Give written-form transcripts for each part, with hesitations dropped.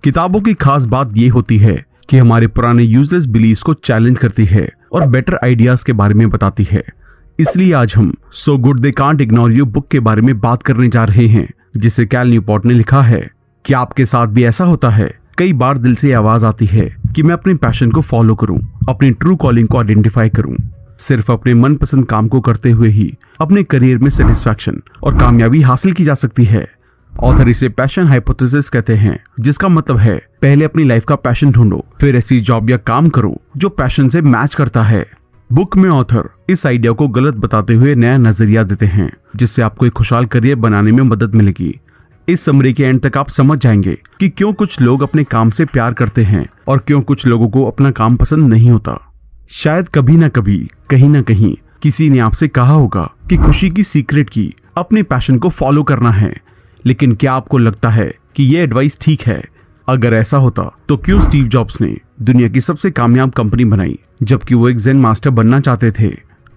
किताबों की खास बात ये होती है कि हमारे पुराने यूजलेस बिलीव्स को चैलेंज करती है और बेटर आइडियाज के बारे में बताती है। इसलिए आज हम so good they can't ignore you book के बारे में बात करने जा रहे हैं, जिसे कैल न्यूपोर्ट ने लिखा है। क्या आपके साथ भी ऐसा होता है? कई बार दिल से आवाज आती है कि मैं अपने पैशन को फॉलो करूं, अपनी ट्रू कॉलिंग को आइडेंटिफाई करूं। सिर्फ अपने मनपसंद काम को करते हुए ही अपने करियर में सेटिस्फैक्शन और कामयाबी हासिल की जा सकती है। ऑथर इसे पैशन हाइपोथेसिस कहते हैं, जिसका मतलब है पहले अपनी लाइफ का पैशन ढूंढो, फिर ऐसी जॉब या काम करो जो पैशन से मैच करता है। बुक में ऑथर इस आइडिया को गलत बताते हुए नया नजरिया देते हैं, जिससे आपको एक खुशहाल करियर बनाने में मदद मिलेगी। इस समरी के एंड तक आप समझ जाएंगे कि क्यों कुछ लोग अपने काम से प्यार करते हैं और क्यों कुछ लोगों को अपना काम पसंद नहीं होता। शायद कभी ना कभी कहीं ना कहीं किसी ने आपसे कहा होगा कि खुशी की सीक्रेट की अपने पैशन को फॉलो करना है, लेकिन क्या आपको लगता है कि ये एडवाइस ठीक है? अगर ऐसा होता तो क्यों स्टीव जॉब्स ने दुनिया की सबसे कामयाब कंपनी बनाई, जबकि वो एक जेन मास्टर बनना चाहते थे?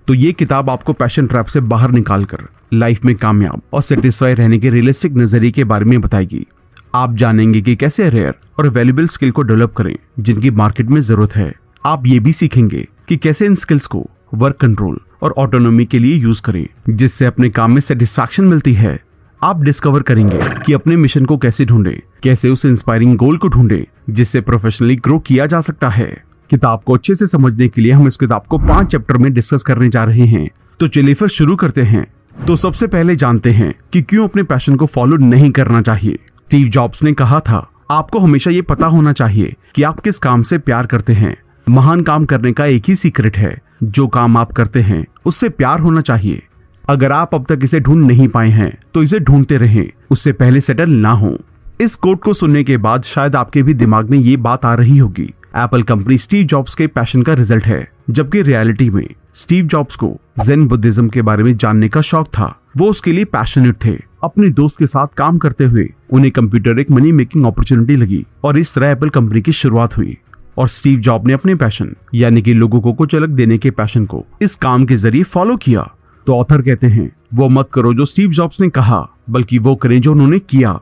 तो ये किताब आपको पैशन ट्रैप से बाहर निकालकर लाइफ में कामयाब और सेटिस्फाई रहने के रियलिस्टिक नजरिए के बारे में बताएगी। आप जानेंगे कि कैसे रेयर और वैल्यूएबल स्किल को डेवलप करें जिनकी मार्केट में जरूरत है। आप ये भी सीखेंगे कि कैसे इन स्किल्स को वर्क कंट्रोल और ऑटोनॉमी के लिए यूज करें, जिससे अपने काम में सेटिस्फैक्शन मिलती है। आप डिस्कवर करेंगे कि अपने मिशन को कैसे ढूंढें, कैसे उस इंस्पायरिंग गोल को ढूंढें जिससे प्रोफेशनली ग्रो किया जा सकता है। किताब को अच्छे से समझने के लिए हम इस किताब को 5 चैप्टर में डिस्कस करने जा रहे हैं। तो चलिए फिर शुरू करते हैं। तो सबसे पहले जानते हैं कि क्यों अपने पैशन को फॉलो नहीं करना चाहिए। स्टीव जॉब्स ने कहा था, आपको हमेशा ये पता होना चाहिए कि आप किस काम से प्यार करते हैं। महान काम करने का एक ही सीक्रेट है, जो काम आप करते हैं उससे प्यार होना चाहिए। अगर आप अब तक इसे ढूंढ नहीं पाए हैं तो इसे ढूंढते रहें, उससे पहले सेटल ना हो। इस कोट को सुनने के बाद शायद आपके भी दिमाग में ये बात आ रही होगी, एप्पल कंपनी स्टीव जॉब्स के पैशन का रिजल्ट है, जबकि रियलिटी में स्टीव जॉब्स को जेन बुद्धिज्म के बारे में जानने का शौक था। वो उसके लिए पैशनेट थे। अपने दोस्त के साथ काम करते हुए उन्हें कंप्यूटर एक मनी मेकिंग अपॉर्चुनिटी लगी और इस तरह एप्पल कंपनी की शुरुआत हुई। और स्टीव जॉब ने अपने पैशन यानी कि लोगों को कुछ अलग देने के पैशन को इस काम के जरिए फॉलो किया। तो ऑथर कहते हैं, वो मत करो जो स्टीव जॉब्स ने कहा, बल्कि वो करें जो उन्होंने किया।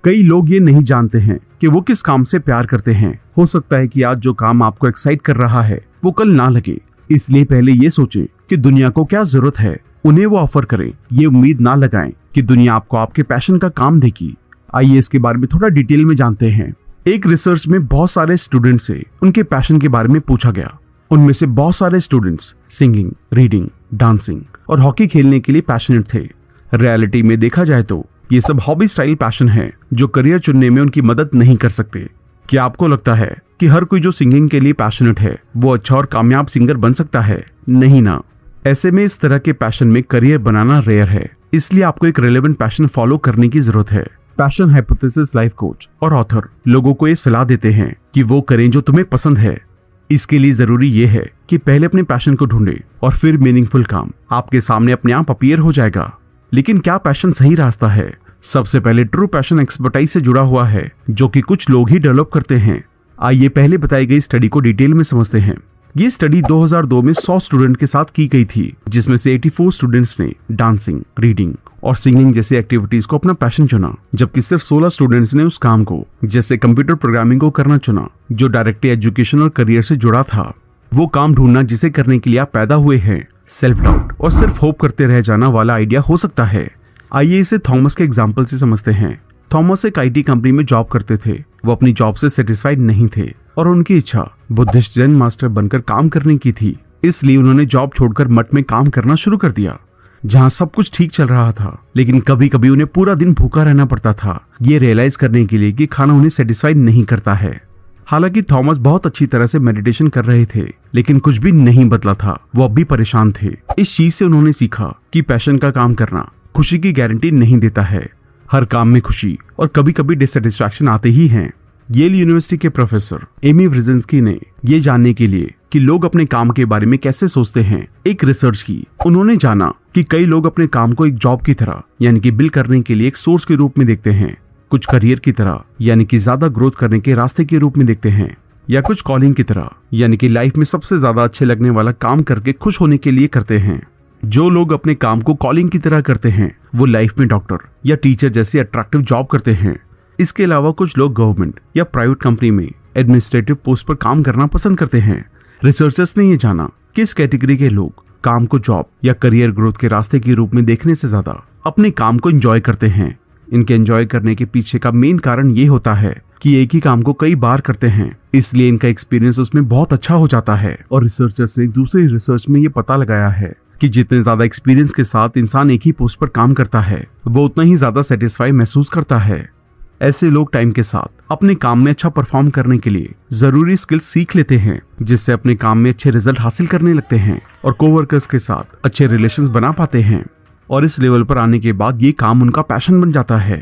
कई लोग ये नहीं जानते हैं कि वो किस काम से प्यार करते हैं। हो सकता है कि आज जो काम आपको एक्साइट कर रहा है वो कल ना लगे, इसलिए पहले ये सोचें कि दुनिया को क्या जरूरत है, उन्हें वो ऑफर करें। ये उम्मीद ना लगाएं कि दुनिया आपको आपके पैशन का काम देगी। आइए इसके बारे में थोड़ा डिटेल में जानते हैं। एक रिसर्च में बहुत सारे स्टूडेंट से उनके पैशन के बारे में पूछा गया। उनमें से बहुत सारे स्टूडेंट्स सिंगिंग, रीडिंग, डांसिंग और हॉकी खेलने के लिए पैशनेट थे। रियलिटी में देखा जाए तो ये सब हॉबी स्टाइल पैशन है जो करियर चुनने में उनकी मदद नहीं कर सकते। क्या आपको लगता है कि हर कोई जो सिंगिंग के लिए पैशनेट है वो अच्छा और कामयाब सिंगर बन सकता है? नहीं ना। ऐसे में इस तरह के पैशन में करियर बनाना रेयर है, इसलिए आपको एक रेलेवेंट पैशन फॉलो करने की जरूरत है। पैशन हाइपोथेसिस लाइफ कोच और ऑथर लोगों को ये सलाह देते हैं कि वो करें जो तुम्हें पसंद है। इसके लिए जरूरी ये है कि पहले अपने पैशन को ढूंढें और फिर मीनिंगफुल काम आपके सामने अपने आप अपीयर हो जाएगा। लेकिन क्या पैशन सही रास्ता है? सबसे पहले ट्रू पैशन एक्सपर्टाइज से जुड़ा हुआ है, जो कि कुछ लोग ही डेवलप करते हैं। आइए पहले बताई गई स्टडी को डिटेल में समझते हैं। ये स्टडी 2002 में 100 स्टूडेंट के साथ की गई थी, जिसमें से 84 स्टूडेंट्स ने डांसिंग, रीडिंग और सिंगिंग जैसी एक्टिविटीज को अपना पैशन चुना, जबकि सिर्फ 16 स्टूडेंट्स ने उस काम को जैसे कंप्यूटर प्रोग्रामिंग को करना चुना, जो डायरेक्टली एजुकेशन और करियर से जुड़ा था। वो काम ढूंढना जिसे करने के लिए आप पैदा हुए हैं। सेल्फ डाउट और सिर्फ होप करते रह जाना वाला आइडिया हो सकता है। आइए इसे थॉमस के एग्जाम्पल से समझते हैं। थॉमस एक IT कंपनी में जॉब करते थे। वो अपनी जॉब से सेटिस्फाइड नहीं थे और उनकी इच्छा बुद्धिस्ट जेन मास्टर बनकर काम करने की थी। इसलिए उन्होंने जॉब छोड़कर मठ में काम करना शुरू कर दिया, जहाँ सब कुछ ठीक चल रहा था। लेकिन कभी कभी उन्हें पूरा दिन भूखा रहना पड़ता था, ये रियलाइज करने के लिए कि खाना उन्हें सेटिस्फाइड नहीं करता है। हालांकि थॉमस बहुत अच्छी तरह से मेडिटेशन कर रहे थे, लेकिन कुछ भी नहीं बदला था। वो अब भी परेशान थे। इस चीज से उन्होंने सीखा कि पैशन का काम करना खुशी की गारंटी नहीं देता है। हर काम में खुशी और कभी कभी डिससेटिस्फैक्शन आते ही हैं। येल यूनिवर्सिटी के प्रोफेसर एमी ब्रिजेंस्की ने ये जानने के लिए कि लोग अपने काम के बारे में कैसे सोचते हैं, एक रिसर्च की। उन्होंने जाना कि कई लोग अपने काम को एक जॉब की तरह यानी कि बिल करने के लिए एक सोर्स के रूप में देखते हैं, कुछ करियर की तरह यानी कि ज्यादा ग्रोथ करने के रास्ते के रूप में देखते हैं, या कुछ कॉलिंग की तरह यानी कि लाइफ में सबसे ज्यादा अच्छे लगने वाला काम करके खुश होने के लिए करते हैं। जो लोग अपने काम को कॉलिंग की तरह करते हैं वो लाइफ में डॉक्टर या टीचर जैसी अट्रैक्टिव जॉब करते हैं। इसके अलावा कुछ लोग गवर्नमेंट या प्राइवेट कंपनी में एडमिनिस्ट्रेटिव पोस्ट पर काम करना पसंद करते हैं। रिसर्चर्स ने ये जाना कि इस कैटेगरी के लोग काम को जॉब या करियर ग्रोथ के रास्ते के रूप में देखने से ज्यादा अपने काम को एंजॉय करते हैं। इनके एंजॉय करने के पीछे का मेन कारण ये होता है कि एक ही काम को कई बार करते हैं, इसलिए इनका एक्सपीरियंस उसमें बहुत अच्छा हो जाता है। और रिसर्चर्स ने दूसरी रिसर्च में ये पता लगाया है कि जितने ज्यादा एक्सपीरियंस के साथ इंसान एक ही पोस्ट पर काम करता है, वो उतना ही ज्यादा सेटिस्फाई महसूस करता है। ऐसे लोग टाइम के साथ अपने काम में अच्छा परफॉर्म करने के लिए जरूरी स्किल्स सीख लेते हैं, जिससे अपने काम में अच्छे रिजल्ट हासिल करने लगते हैं और कोवर्कर्स के साथ अच्छे रिलेशंस बना पाते हैं। और इस लेवल पर आने के बाद ये काम उनका पैशन बन जाता है।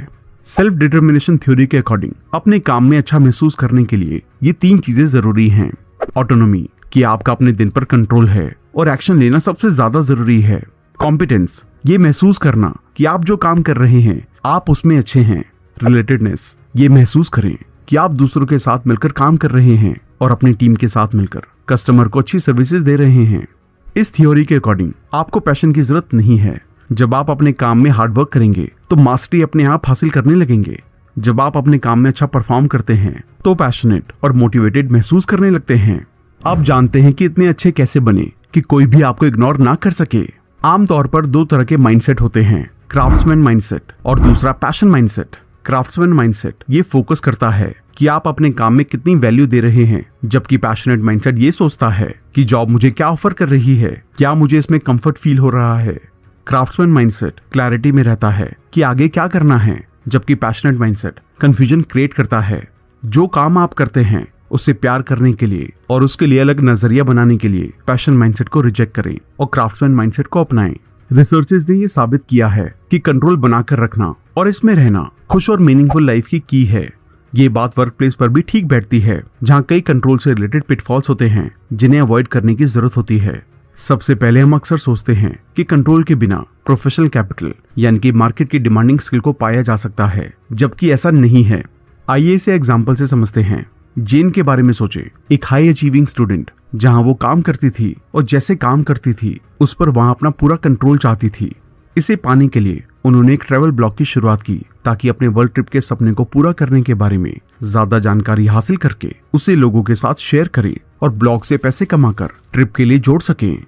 सेल्फ डिटर्मिनेशन थ्योरी के अकॉर्डिंग अपने काम में अच्छा महसूस करने के लिए ये 3 चीजें जरूरी हैं। ऑटोनॉमी, कि आपका अपने दिन पर कंट्रोल है और एक्शन लेना सबसे ज्यादा जरूरी है। कॉम्पिटेंस, ये महसूस करना कि आप जो काम कर रहे हैं आप उसमें अच्छे हैं। रिलेटेडनेस, ये महसूस करें कि आप दूसरों के साथ मिलकर काम कर रहे हैं और अपनी टीम के साथ मिलकर कस्टमर को अच्छी सर्विसेज दे रहे हैं। इस थ्योरी के अकॉर्डिंग आपको पैशन की जरूरत नहीं है। जब आप अपने काम में हार्डवर्क करेंगे तो मास्टरी अपने आप हासिल करने लगेंगे। जब आप अपने काम में अच्छा परफॉर्म करते हैं तो पैशनेट और मोटिवेटेड महसूस करने लगते हैं। आप जानते हैं कि इतने अच्छे कैसे बने कि कोई भी आपको इग्नोर ना कर सके। आमतौर पर 2 तरह के माइंडसेट होते हैं, क्राफ्ट्समैन माइंडसेट और दूसरा पैशन माइंडसेट। क्राफ्ट्समैन माइंडसेट ये फोकस करता है कि आप अपने काम में कितनी वैल्यू दे रहे हैं, जबकि पैशनेट माइंडसेट ये सोचता है कि जॉब मुझे क्या ऑफर कर रही है, क्या मुझे इसमें कंफर्ट फील हो रहा है। क्राफ्ट्समैन माइंडसेट क्लैरिटी में रहता है कि आगे क्या करना है, जबकि पैशनेट माइंडसेट कंफ्यूजन क्रिएट करता है। जो काम आप करते हैं उससे प्यार करने के लिए और उसके लिए अलग नजरिया बनाने के लिए पैशन माइंडसेट को रिजेक्ट करें और क्राफ्ट्समैन माइंडसेट को अपनाएं। रिसर्चर्स ने ये साबित किया है कि कंट्रोल बनाकर रखना और इसमें रहना खुश और मीनिंगफुल लाइफ की की है। ये बात वर्क प्लेस पर भी ठीक बैठती है, जहाँ कई कंट्रोल से रिलेटेड पिटफॉल्स होते हैं जिन्हें अवॉइड करने की जरूरत होती है। सबसे पहले हम अक्सर सोचते हैं कि कंट्रोल के बिना प्रोफेशनल कैपिटल यानी कि मार्केट की डिमांडिंग स्किल को पाया जा सकता है, जबकि ऐसा नहीं है। आइए इसे एग्जाम्पल से समझते हैं। जेन के बारे में सोचे, एक हाई अचीविंग स्टूडेंट, जहां वो काम करती थी और जैसे काम करती थी उस पर वहां अपना पूरा कंट्रोल चाहती थी। इसे पाने के लिए उन्होंने एक ट्रैवल ब्लॉग की शुरुआत की ताकि अपने वर्ल्ड ट्रिप के सपने को पूरा करने के बारे में ज्यादा जानकारी हासिल करके उसे लोगों के साथ शेयर करे और ब्लॉग से पैसे कमाकर ट्रिप के लिए जोड़ सकें।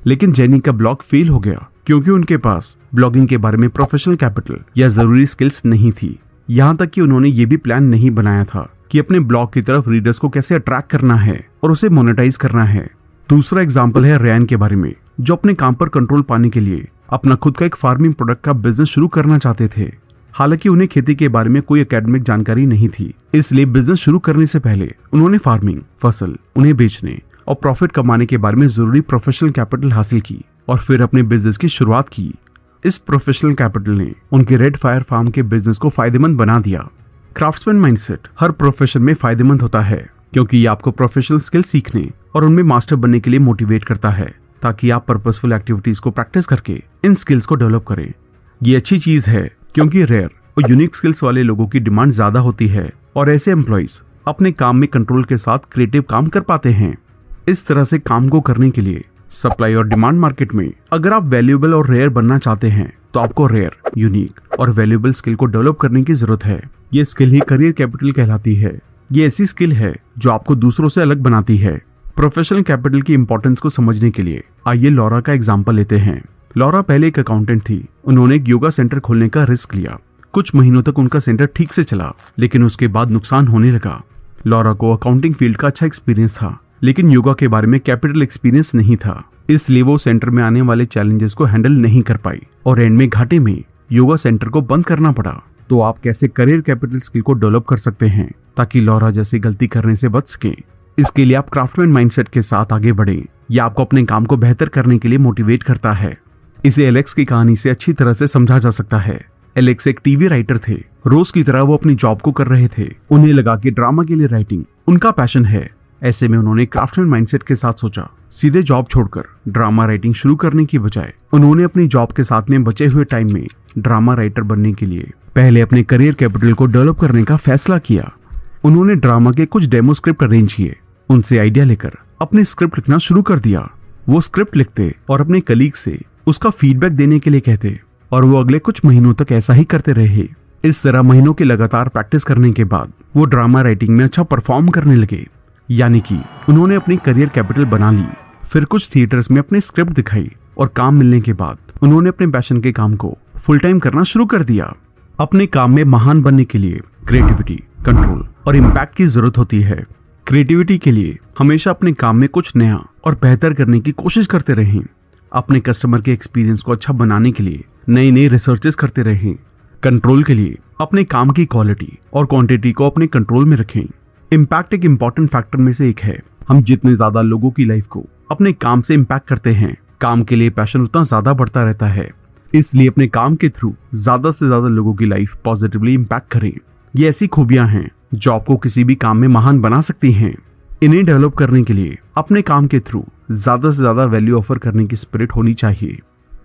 लेकिन जेनी का ब्लॉग फेल हो गया क्योंकि उनके पास ब्लॉगिंग के बारे में प्रोफेशनल कैपिटल या जरूरी स्किल्स नहीं थी। यहाँ तक कि उन्होंने ये भी प्लान नहीं बनाया था कि अपने ब्लॉग की तरफ रीडर्स को कैसे अट्रैक्ट करना है और उसे मोनेटाइज करना है। दूसरा एग्जाम्पल है रैन के बारे में, जो अपने काम पर कंट्रोल पाने के लिए अपना खुद का एक फार्मिंग प्रोडक्ट का बिजनेस शुरू करना चाहते थे। हालांकि उन्हें खेती के बारे में कोई एकेडमिक जानकारी नहीं थी, इसलिए बिजनेस शुरू करने से पहले उन्होंने फार्मिंग, फसल, उन्हें बेचने और प्रॉफिट कमाने के बारे में जरूरी प्रोफेशनल कैपिटल हासिल की और फिर अपने बिजनेस की शुरुआत की। इस प्रोफेशनल कैपिटल ने उनके रेड फायर फार्म के बिजनेस को फायदेमंद बना दिया। क्राफ्ट्समैन माइंडसेट हर प्रोफेशन में फायदेमंद होता है क्योंकि ये आपको प्रोफेशनल स्किल सीखने और उनमें मास्टर बनने के लिए मोटिवेट करता है, ताकि आप पर्पसफुल एक्टिविटीज को प्रैक्टिस करके इन स्किल्स को डेवलप करें। ये अच्छी चीज है क्योंकि रेयर और यूनिक स्किल्स वाले लोगों की डिमांड ज्यादा होती है और ऐसे एम्प्लॉइज अपने काम में कंट्रोल के साथ क्रिएटिव काम कर पाते हैं। इस तरह से काम को करने के लिए सप्लाई और डिमांड मार्केट में अगर आप वैल्यूएबल और रेयर बनना चाहते हैं तो आपको रेयर, यूनिक और वैल्यूएबल स्किल को डेवलप करने की जरूरत है। ये स्किल ही करियर कैपिटल कहलाती है। ये ऐसी स्किल है जो आपको दूसरों से अलग बनाती है। प्रोफेशनल कैपिटल की इंपॉर्टेंस को समझने के लिए आइए लॉरा का एग्जाम्पल लेते हैं। लॉरा पहले एक अकाउंटेंट थी। उन्होंने एक योगा सेंटर खोलने का रिस्क लिया। कुछ महीनों तक उनका सेंटर ठीक से चला, लेकिन उसके बाद नुकसान होने लगा। लॉरा को अकाउंटिंग फील्ड का अच्छा एक्सपीरियंस था, लेकिन योगा के बारे में कैपिटल एक्सपीरियंस नहीं था, इसलिए वो सेंटर में आने वाले चैलेंजेस को हैंडल नहीं कर पाई और एंड में घाटे में योगा सेंटर को बंद करना पड़ा। तो आप कैसे करियर कैपिटल स्किल को डेवलप कर सकते हैं ताकि लॉरा जैसी गलती करने से बच सके? इसके लिए आप क्राफ्टमैन माइंडसेट के साथ आगे बढ़े। यह आपको अपने काम को बेहतर करने के लिए मोटिवेट करता है। इसे एलेक्स की कहानी से अच्छी तरह से समझा जा सकता है। एलेक्स एक टीवी राइटर थे। रोज की तरह वो अपनी जॉब को कर रहे थे। उन्हें लगा कि ड्रामा के लिए राइटिंग उनका पैशन है। ऐसे में उन्होंने क्राफ्टमैन माइंडसेट के साथ सोचा, सीधे जॉब छोड़कर ड्रामा राइटिंग शुरू करने की बजाय उन्होंने अपनी जॉब के साथ में बचे हुए टाइम में ड्रामा राइटर बनने के लिए पहले अपने करियर कैपिटल को डेवलप करने का फैसला किया। उन्होंने ड्रामा के कुछ डेमो स्क्रिप्ट अरेंज किए, उनसे आइडिया लेकर अपने स्क्रिप्ट लिखना शुरू कर दिया। वो स्क्रिप्ट लिखते और अपने कलीग से उसका फीडबैक देने के लिए कहते और वो अगले कुछ महीनों तक ऐसा ही करते रहे। इस तरह महीनों की लगातार प्रैक्टिस करने के बाद वो ड्रामा राइटिंग में अच्छा परफॉर्म करने लगे, यानी कि उन्होंने अपनी करियर कैपिटल बना ली। फिर कुछ थिएटर्स में अपनी स्क्रिप्ट दिखाई और काम मिलने के बाद उन्होंने अपने पैशन के काम को फुल टाइम करना शुरू कर दिया। अपने काम में महान बनने के लिए क्रिएटिविटी, कंट्रोल और इम्पैक्ट की जरूरत होती है। क्रिएटिविटी के लिए हमेशा अपने काम में कुछ नया और बेहतर करने की कोशिश करते रहें। अपने कस्टमर के एक्सपीरियंस को अच्छा बनाने के लिए नई नई रिसर्चेस करते रहें। कंट्रोल के लिए अपने काम की क्वालिटी और क्वांटिटी को अपने कंट्रोल में रखें। इम्पैक्ट एक इम्पॉर्टेंट फैक्टर में से एक है। हम जितने ज्यादा लोगों की लाइफ को अपने काम से इम्पैक्ट करते हैं, काम के लिए पैशन उतना ज्यादा बढ़ता रहता है। इसलिए अपने काम के थ्रू ज्यादा से ज्यादा लोगों की लाइफ पॉजिटिवली इम्पैक्ट करें। ये ऐसी खूबियां हैं जो आपको किसी भी काम में महान बना सकती हैं। इन्हें डेवलप करने के लिए अपने काम के थ्रू ज्यादा से ज्यादा वैल्यू ऑफर करने की स्पिरिट होनी चाहिए।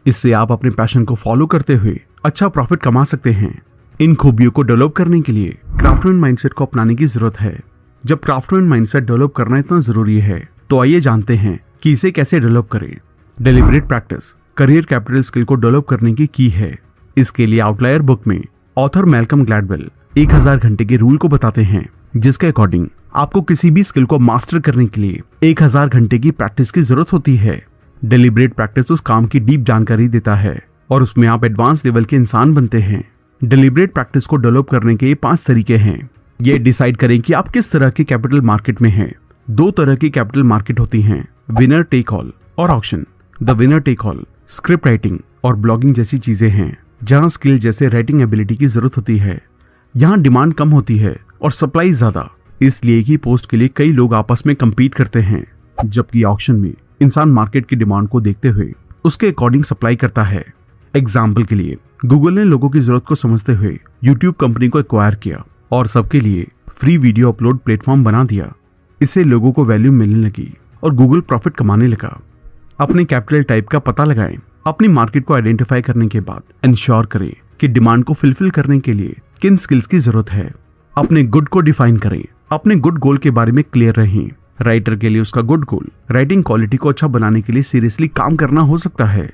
इससे आप अपने पैशन को फॉलो करते हुए अच्छा प्रॉफिट कमा सकते हैं। इन खूबियों को डेवलप करने के लिए क्राफ्टमैन माइंडसेट को अपनाने की जरूरत है। जब क्राफ्टमैन माइंडसेट डेवलप करना इतना जरूरी है, तो आइए जानते हैं कि इसे कैसे डेवलप करें। Deliberate practice career capital skill को डेवलप करने की की है। इसके लिए आउटलायर बुक में ऑथर मैल्कम ग्लैडवेल 1000 घंटे के रूल को बताते हैं, जिसके अकॉर्डिंग आपको किसी भी स्किल को मास्टर करने के लिए 1000 घंटे की प्रैक्टिस की जरूरत होती है। डेलिब्रेट प्रैक्टिस उस काम की डीप जानकारी देता है और उसमें आप एडवांस लेवल के इंसान बनते हैं। डेलिब्रेट प्रैक्टिस को डेवलप करने के 5 तरीके हैं। ये डिसाइड करें कि आप किस तरह के कैपिटल मार्केट में हैं। 2 तरह की कैपिटल मार्केट होती हैं, विनर टेक ऑल और auction. The winner take all script writing और ब्लॉगिंग जैसी चीजें हैं, जहां स्किल जैसे राइटिंग एबिलिटी की जरूरत होती है। यहाँ डिमांड कम होती है और सप्लाई ज्यादा, इसलिए की पोस्ट के लिए कई लोग आपस में कम्पीट करते हैं। जबकि ऑक्शन में इंसान मार्केट की डिमांड को देखते हुए उसके अकॉर्डिंग सप्लाई करता है। एग्जाम्पल के लिए गूगल ने लोगों की जरूरत को समझते हुए यूट्यूब कंपनी को एक्वायर किया और सबके लिए फ्री वीडियो अपलोड प्लेटफॉर्म बना दिया। इससे लोगों को वैल्यू मिलने लगी और गूगल प्रॉफिट कमाने लगा। अपने कैपिटल टाइप का पता लगाएं। अपनी मार्केट को आइडेंटिफाई करने के बाद इंश्योर करें कि डिमांड को फुलफिल करने के लिए किन स्किल्स की जरूरत है। अपने गुड को डिफाइन करें। अपने गुड गोल के बारे में क्लियर रहें। राइटर के लिए उसका गुड गोल राइटिंग क्वालिटी को अच्छा बनाने के लिए सीरियसली काम करना हो सकता है।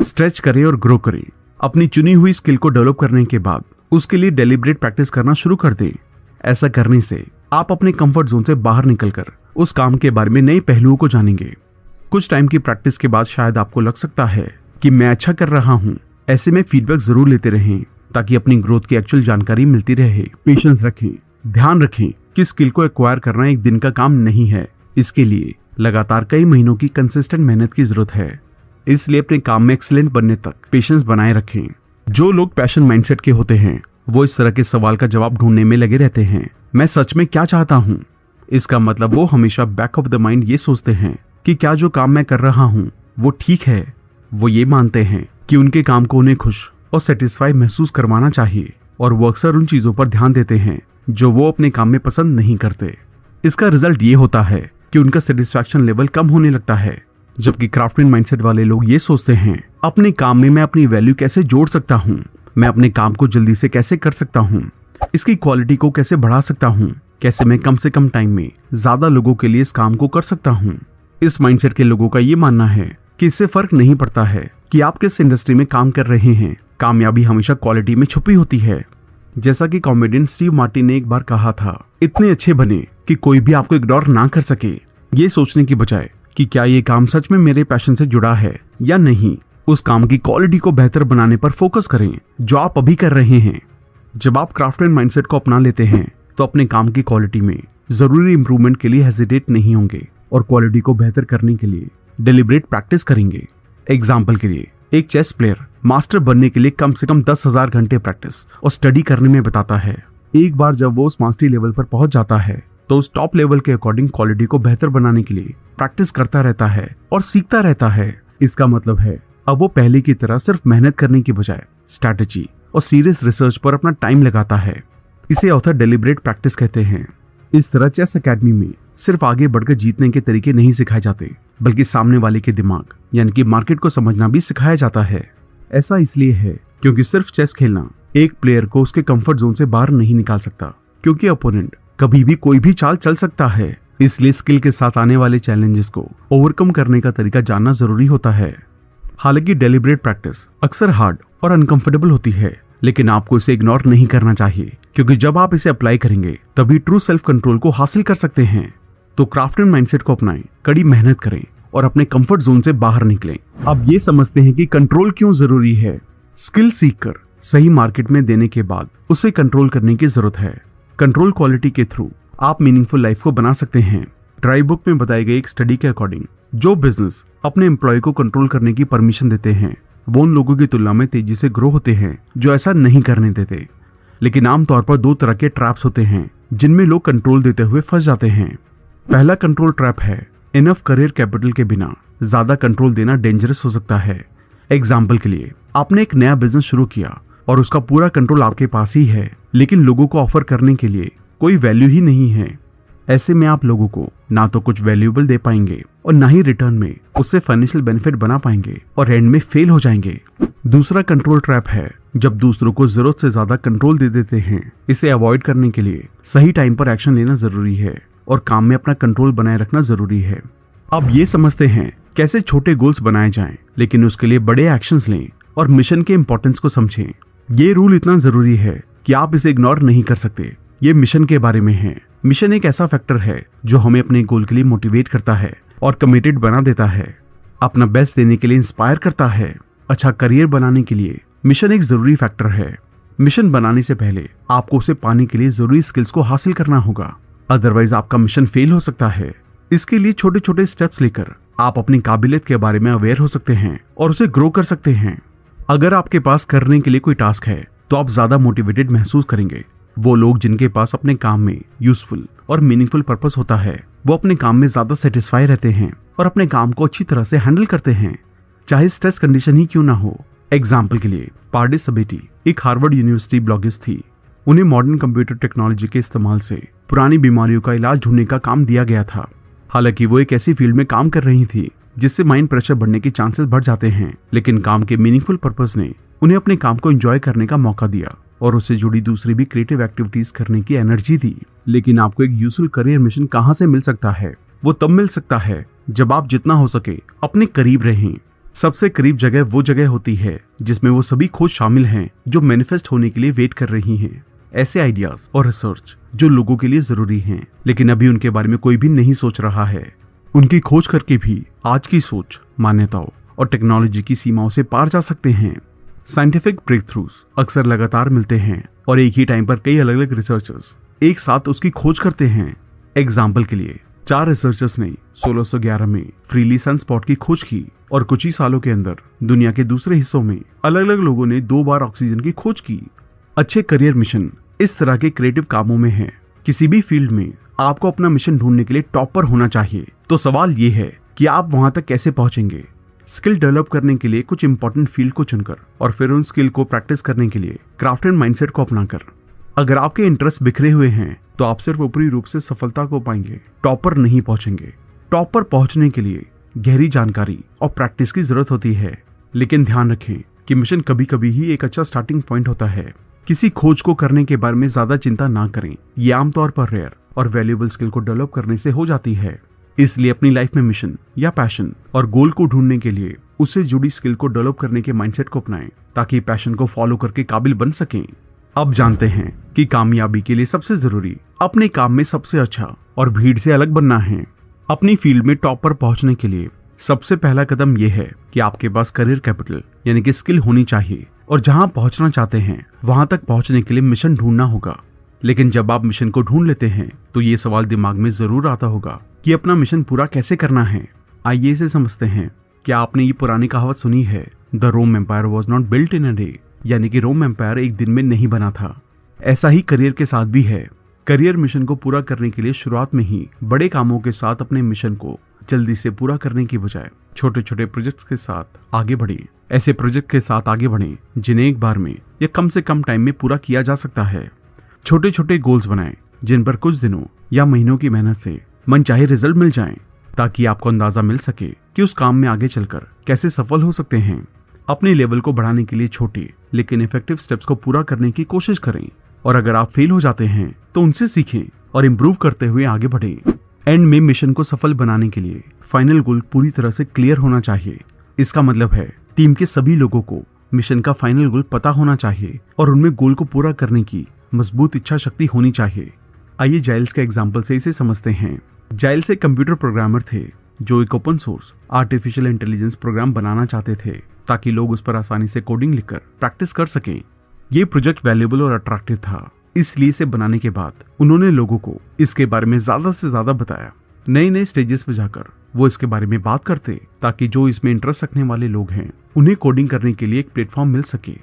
स्ट्रेच करें और ग्रो करें। अपनी चुनी हुई स्किल को डेवलप करने के बाद उसके लिए डेलिब्रेट प्रैक्टिस करना शुरू कर दें। ऐसा करने से आप अपने कंफर्ट जोन से बाहर निकलकर उस काम के बारे में नए पहलुओं को जानेंगे। कुछ टाइम की प्रैक्टिस के बाद शायद आपको लग सकता है कि मैं अच्छा कर रहा हूँ। ऐसे में फीडबैक जरूर लेते रहें ताकि अपनी ग्रोथ की एक्चुअल जानकारी मिलती रहे। पेशेंस रखें। ध्यान रखें कि स्किल को एक्वायर करना एक दिन का काम नहीं है। इसके लिए लगातार कई महीनों की कंसिस्टेंट मेहनत की जरूरत है। इसलिए अपने काम में एक्सीलेंट बनने तक पेशेंस बनाए रखें। जो लोग पैशन माइंडसेट के होते हैं वो इस तरह के सवाल का जवाब ढूंढने में लगे रहते हैं, मैं सच में क्या चाहता हूँ। इसका मतलब वो हमेशा बैक ऑफ द माइंड ये सोचते हैं कि क्या जो काम मैं कर रहा हूँ वो ठीक है। वो ये मानते हैं कि उनके काम को उन्हें खुश और सेटिस्फाई महसूस करवाना चाहिए और वो अक्सर उन चीजों पर ध्यान देते हैं जो वो अपने काम में पसंद नहीं करते। इसका रिजल्ट ये होता है कि उनका सेटिस्फैक्शन लेवल कम होने लगता है। जबकि क्राफ्टमैन माइंडसेट वाले लोग ये सोचते हैं, अपने काम में मैं अपनी वैल्यू कैसे जोड़ सकता हूँ, मैं अपने काम को जल्दी से कैसे कर सकता हूँ, इसकी क्वालिटी को कैसे बढ़ा सकता हूँ, कैसे मैं कम से कम टाइम में ज्यादा लोगों के लिए इस काम को कर सकता हूँ। इस माइंडसेट के लोगों का ये मानना है कि इससे फर्क नहीं पड़ता है कि आप किस इंडस्ट्री में काम कर रहे हैं, कामयाबी हमेशा क्वालिटी में छुपी होती है। जैसा कि कॉमेडियन स्टीव मार्टिन ने एक बार कहा था, इतने अच्छे बने कि कोई भी आपको इग्नोर ना कर सके। ये सोचने की बजाय कि क्या ये काम सच में मेरे पैशन से जुड़ा है या नहीं, उस काम की क्वालिटी को बेहतर बनाने पर फोकस करें जो आप अभी कर रहे हैं। जब आप क्राफ्टमैन माइंडसेट को अपना लेते हैं तो अपने काम की क्वालिटी में जरूरी इंप्रूवमेंट के लिए हेजिटेट नहीं होंगे और क्वालिटी को बेहतर करने के लिए डेलिब्रेट प्रैक्टिस करेंगे। एग्जाम्पल के लिए एक चेस प्लेयर मास्टर बनने के लिए कम से कम 10,000 घंटे प्रैक्टिस और स्टडी करने में बताता है। एक बार जब वो उस मास्टरी लेवल पर पहुंच जाता है तो उस टॉप लेवल के अकॉर्डिंग क्वालिटी को बेहतर बनाने के लिए प्रैक्टिस करता रहता है और सीखता रहता है। इसका मतलब है अब वो पहले की तरह सिर्फ मेहनत करने की बजाय स्ट्रैटेजी और सीरियस रिसर्च पर अपना टाइम लगाता है। इसे ऑथर डेलिब्रेट प्रैक्टिस कहते हैं। इस तरह चेस एकेडमी में सिर्फ आगे बढ़कर जीतने के तरीके नहीं सिखाए जाते, बल्कि सामने वाले के दिमाग यानी कि मार्केट को समझना भी सिखाया जाता है। ऐसा इसलिए है क्योंकि सिर्फ चेस खेलना एक प्लेयर को उसके कंफर्ट जोन से बाहर नहीं निकाल सकता, क्योंकि अपोनेंट कभी भी कोई भी चाल चल सकता है। इसलिए स्किल के साथ आने वाले चैलेंजेस को ओवरकम करने का तरीका जानना जरूरी होता है। हालांकि डेलिब्रेट प्रैक्टिस अक्सर हार्ड और अनकंफर्टेबल होती है, लेकिन आपको इसे इग्नोर नहीं करना चाहिए, क्योंकि जब आप इसे अप्लाई करेंगे तभी ट्रू सेल्फ कंट्रोल को हासिल कर सकते हैं। तो क्राफ्टमैन माइंडसेट को अपनाएं, कड़ी मेहनत करें और अपने कंफर्ट जोन से बाहर निकलें। अब ये समझते हैं कि कंट्रोल क्यों जरूरी है। स्किल सीख कर सही मार्केट में देने के बाद उसे कंट्रोल करने की जरूरत है। कंट्रोल क्वालिटी के थ्रू आप मीनिंगफुल लाइफ को बना सकते हैं। ट्राई बुक में बताई गई एक स्टडी के अकॉर्डिंग जो बिजनेस अपने एम्प्लॉय को कंट्रोल करने की परमिशन देते हैं वो उन लोगों की तुलना में तेजी से ग्रो होते हैं जो ऐसा नहीं करने देते। लेकिन आमतौर पर दो तरह के ट्रैप्स होते हैं जिनमें लोग कंट्रोल देते हुए फंस जाते हैं। पहला कंट्रोल ट्रैप है इनफ करियर कैपिटल के बिना ज्यादा कंट्रोल देना डेंजरस हो सकता है। एग्जाम्पल के लिए आपने एक नया बिजनेस शुरू किया और उसका पूरा कंट्रोल आपके पास ही है, लेकिन लोगों को ऑफर करने के लिए कोई वैल्यू ही नहीं है। ऐसे में आप लोगों को ना तो कुछ वैल्यूएबल दे पाएंगे और ना ही रिटर्न में उससे फाइनेंशियल बेनिफिट बना पाएंगे और एंड में फेल हो जाएंगे। दूसरा कंट्रोल ट्रैप है जब दूसरों को जरूरत से ज्यादा कंट्रोल दे देते हैं। इसे अवॉइड करने के लिए सही टाइम पर एक्शन लेना जरूरी है और काम में अपना कंट्रोल बनाए रखना जरूरी है। अब ये समझते हैं कैसे छोटे गोल्स बनाए जाएं, लेकिन उसके लिए बड़े एक्शंस लें और मिशन के इंपॉर्टेंस को समझें। ये रूल इतना जरूरी है कि आप इसे इग्नोर नहीं कर सकते। ये मिशन के बारे में है। मिशन एक ऐसा फैक्टर है जो हमें अपने गोल के लिए मोटिवेट करता है और कमिटेड बना देता है, अपना बेस्ट देने के लिए इंस्पायर करता है। अच्छा करियर बनाने के लिए मिशन एक जरूरी फैक्टर है। मिशन बनाने से पहले आपको उसे पाने के लिए जरूरी स्किल्स को हासिल करना होगा, अदरवाइज आपका मिशन फेल हो सकता है। इसके लिए छोटे छोटे स्टेप्स लेकर आप अपनी काबिलियत के बारे में अवेयर हो सकते हैं और उसे ग्रो कर सकते हैं। अगर आपके पास करने के लिए कोई टास्क है तो आप ज्यादा मोटिवेटेड महसूस करेंगे। वो लोग जिनके पास अपने काम में यूजफुल और मीनिंगफुल पर्पस होता है वो अपने काम में ज्यादा सेटिस्फाई रहते हैं और अपने काम को अच्छी तरह से हैंडल करते हैं, चाहे स्ट्रेस कंडीशन ही क्यों ना हो। एग्जाम्पल के लिए पार्डिस सबेटी एक हार्वर्ड यूनिवर्सिटी ब्लॉगिस्ट थी। उन्हें मॉडर्न कंप्यूटर टेक्नोलॉजी के इस्तेमाल से पुरानी बीमारियों का इलाज ढूंढने का काम दिया गया था। हालांकि वो एक ऐसी फील्ड में काम कर रही थी जिससे माइंड प्रेशर बढ़ने के चांसेस बढ़ जाते हैं, लेकिन काम के मीनिंगफुल पर्पस ने उन्हें अपने काम को एंजॉय करने का मौका दिया और उससे जुड़ी दूसरी भी क्रिएटिव एक्टिविटीज करने की एनर्जी दी। लेकिन आपको एक यूजफुल करियर मिशन कहाँ से मिल सकता है? वो तब मिल सकता है जब आप जितना हो सके अपने करीब रहें। सबसे करीब जगह वो जगह होती है जिसमें वो सभी खोज शामिल हैं जो मैनिफेस्ट होने के लिए वेट कर रही हैं। ऐसे आइडियाज और रिसर्च जो लोगों के लिए जरूरी हैं, लेकिन अभी उनके बारे में कोई भी नहीं सोच रहा है। उनकी खोज करके भी आज की सोच, मान्यताओं और टेक्नोलॉजी की सीमाओं से पार जा सकते हैं। साइंटिफिक ब्रेक थ्रूज अक्सर लगातार मिलते हैं और एक ही टाइम पर कई अलग अलग रिसर्चर्स एक साथ उसकी खोज करते हैं। एग्जाम्पल के लिए 4 रिसर्चर्स ने 1611 में फ्रीली सनस्पॉट की खोज की और कुछ ही सालों के अंदर दुनिया के दूसरे हिस्सों में अलग अलग लोगों ने 2 बार ऑक्सीजन की खोज की। अच्छे करियर मिशन इस तरह के क्रिएटिव कामों में है। किसी भी फील्ड में आपको अपना मिशन ढूंढने के लिए टॉपर होना चाहिए। तो सवाल ये है कि आप वहां तक कैसे पहुंचेंगे। स्किल डेवलप करने के लिए कुछ इंपॉर्टेंट फील्ड को चुनकर और फिर उन स्किल को प्रैक्टिस करने के लिए क्राफ्टमैन माइंडसेट को अपनाकर। अगर आपके इंटरेस्ट बिखरे हुए हैं तो आप सिर्फ ऊपरी रूप से सफलता को पाएंगे, टॉपर नहीं पहुंचेंगे। टॉपर पहुंचने के लिए गहरी जानकारी और प्रैक्टिस की जरूरत होती है, लेकिन ध्यान रखें कि मिशन कभी कभी ही एक अच्छा स्टार्टिंग पॉइंट होता है। किसी खोज को करने के बारे में ज्यादा चिंता ना करें, ये आमतौर पर रेयर और वैल्यूएबल स्किल को डेवलप करने से हो जाती है। इसलिए अपनी लाइफ में मिशन या पैशन और गोल को ढूंढने के लिए उससे जुड़ी स्किल को डेवलप करने के माइंडसेट को अपनाएं ताकि पैशन को फॉलो करके काबिल बन सकें। अब जानते हैं कि कामयाबी के लिए सबसे जरूरी अपने काम में सबसे अच्छा और भीड़ से अलग बनना है। अपनी फील्ड में टॉप पर पहुंचने के लिए सबसे पहला कदम यह है कि आपके पास करियर कैपिटल यानी कि स्किल होनी चाहिए और जहां पहुंचना चाहते हैं वहां तक पहुंचने के लिए मिशन ढूंढना होगा। लेकिन जब आप मिशन को ढूंढ लेते हैं तो ये सवाल दिमाग में जरूर आता होगा कि अपना मिशन पूरा कैसे करना है। आइए इसे समझते हैं। क्या आपने ये पुरानी कहावत सुनी है, the Rome empire was not built in a day, यानी कि रोम एम्पायर एक दिन में नहीं बना था। ऐसा ही करियर के साथ भी है। करियर मिशन को पूरा करने के लिए शुरुआत में ही बड़े कामों के साथ अपने मिशन को जल्दी से पूरा करने की बजाय छोटे छोटे प्रोजेक्ट्स के साथ आगे बढ़ें। ऐसे प्रोजेक्ट के साथ आगे बढ़ें जिन्हें एक बार में या कम से कम टाइम में पूरा किया जा सकता है। छोटे छोटे गोल्स बनाएं जिन पर कुछ दिनों या महीनों की मेहनत से मनचाहे रिजल्ट मिल जाएं, ताकि आपको अंदाजा मिल सके कि उस काम में आगे चलकर कैसे सफल हो सकते हैं। अपने लेवल को बढ़ाने के लिए छोटे लेकिन इफेक्टिव स्टेप्स को पूरा करने की कोशिश करें और अगर आप फेल हो जाते हैं तो उनसे सीखें और इम्प्रूव करते हुए आगे बढ़ें। एंड में मिशन को सफल बनाने के लिए फाइनल गोल पूरी तरह से क्लियर होना चाहिए। इसका मतलब है टीम के सभी लोगों को मिशन का फाइनल गोल पता होना चाहिए और उनमें गोल को पूरा करने की मजबूत इच्छा शक्ति होनी चाहिए। आइए जाइल्स के एग्जाम्पल से इसे समझते हैं। जाइल्स एक कंप्यूटर प्रोग्रामर थे जो एक open source artificial intelligence program बनाना चाहते थे ताकि लोग उस पर आसानी से कोडिंग लिखकर प्रैक्टिस कर सकें। ये प्रोजेक्ट वैल्यूएबल और अट्रैक्टिव था, इसलिए इसे बनाने के बाद उन्होंने लोगों को इसके बारे में ज्यादा से ज्यादा बताया। नए नए स्टेजेस पे जाकर वो इसके बारे में बात करते ताकि जो इसमें इंटरेस्ट रखने वाले लोग हैं उन्हें कोडिंग करने के लिए एक प्लेटफॉर्म मिल सके।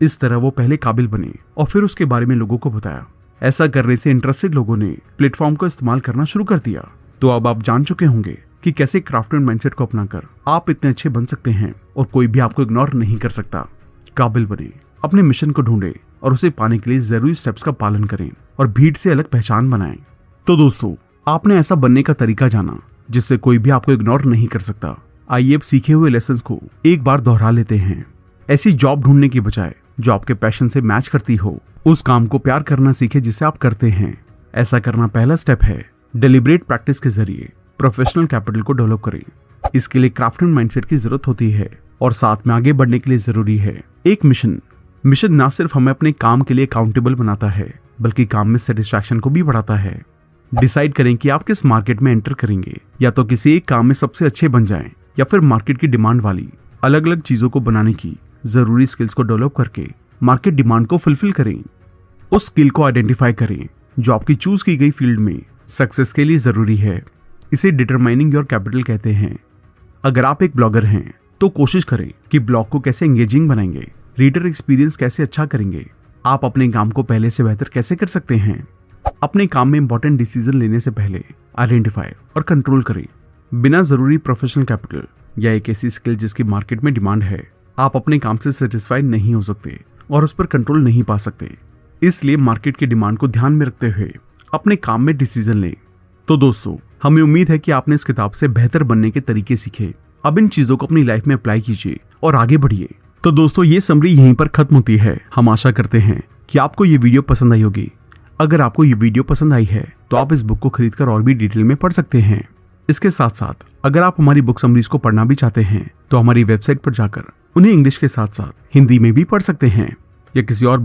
इस तरह वो पहले काबिल बने और फिर उसके बारे में लोगों को बताया। ऐसा करने से इंटरेस्टेड लोगों ने प्लेटफॉर्म को इस्तेमाल करना शुरू कर दिया। तो अब आप जान चुके होंगे कि कैसे क्राफ्टमैन माइंडसेट को अपनाकर आप इतने अच्छे बन सकते हैं और कोई भी आपको इग्नोर नहीं कर सकता। काबिल बने, अपने मिशन को ढूंढे और उसे पाने के लिए जरूरी स्टेप्स का पालन करें और भीड़ से अलग पहचान बनाएं। तो दोस्तों, आपने ऐसा बनने का तरीका जाना जिससे कोई भी आपको इग्नोर नहीं कर सकता। आइए अब सीखे हुए लेसन्स को एक बार दोहरा लेते हैं। ऐसी जॉब ढूंढने की बजाय जो आपके पैशन से मैच करती हो, उस काम को प्यार करना सीखे जिसे आप करते हैं। ऐसा करना पहला स्टेप है। डेलिब्रेट प्रैक्टिस के जरिए प्रोफेशनल कैपिटल को डेवलप करें। इसके लिए क्राफ्टमैन माइंडसेट की जरूरत होती है और साथ में आगे बढ़ने के लिए जरूरी है एक मिशन। मिशन ना सिर्फ हमें अपने काम के लिए अकाउंटेबल बनाता है बल्कि काम में सेटिस्फैक्शन को भी बढ़ाता है। डिसाइड करें कि आप किस मार्केट में एंटर करेंगे, या तो किसी एक काम में सबसे अच्छे बन जाएं या फिर मार्केट की डिमांड वाली अलग अलग चीजों को बनाने की जरूरी स्किल्स को डेवलप करके मार्केट डिमांड को फुलफिल करें। उस स्किल को आइडेंटिफाई करें जो आपकी चूज की गई फील्ड में सक्सेस के लिए जरूरी है। इसे डिटरमाइनिंग योर कैपिटल कहते हैं। अगर आप एक ब्लॉगर हैं तो कोशिश करें कि ब्लॉग को कैसे एंगेजिंग बनाएंगे, रीडर एक्सपीरियंस कैसे अच्छा करेंगे, आप अपने काम को पहले से बेहतर कैसे कर सकते हैं। अपने काम में इंपॉर्टेंट डिसीजन लेने से पहले आइडेंटिफाई और कंट्रोल करें। बिना जरूरी प्रोफेशनल कैपिटल या एक ऐसी स्किल जिसकी मार्केट में डिमांड है, आप अपने काम से सेटिस्फाइड नहीं हो सकते और उस पर कंट्रोल नहीं पा सकते। इसलिए मार्केट की डिमांड को ध्यान में रखते हुए अपने काम में डिसीजन लें। तो दोस्तों, हमें उम्मीद है कि आपने इस किताब से बेहतर बनने के तरीके सीखे। अब इन चीजों को अपनी लाइफ में अप्लाई कीजिए और आगे बढ़िए। तो दोस्तों, ये समरी यहीं पर खत्म होती है। हम आशा करते हैं कि आपको ये वीडियो पसंद आई होगी। अगर आपको ये वीडियो पसंद आई है तो आप इस बुक को खरीदकर और भी डिटेल में पढ़ सकते हैं। इसके साथ साथ अगर आप हमारी बुक समरीज को पढ़ना भी चाहते हैं तो हमारी वेबसाइट पर जाकर उन्हें इंग्लिश के साथ साथ हिंदी में भी पढ़ सकते हैं या किसी और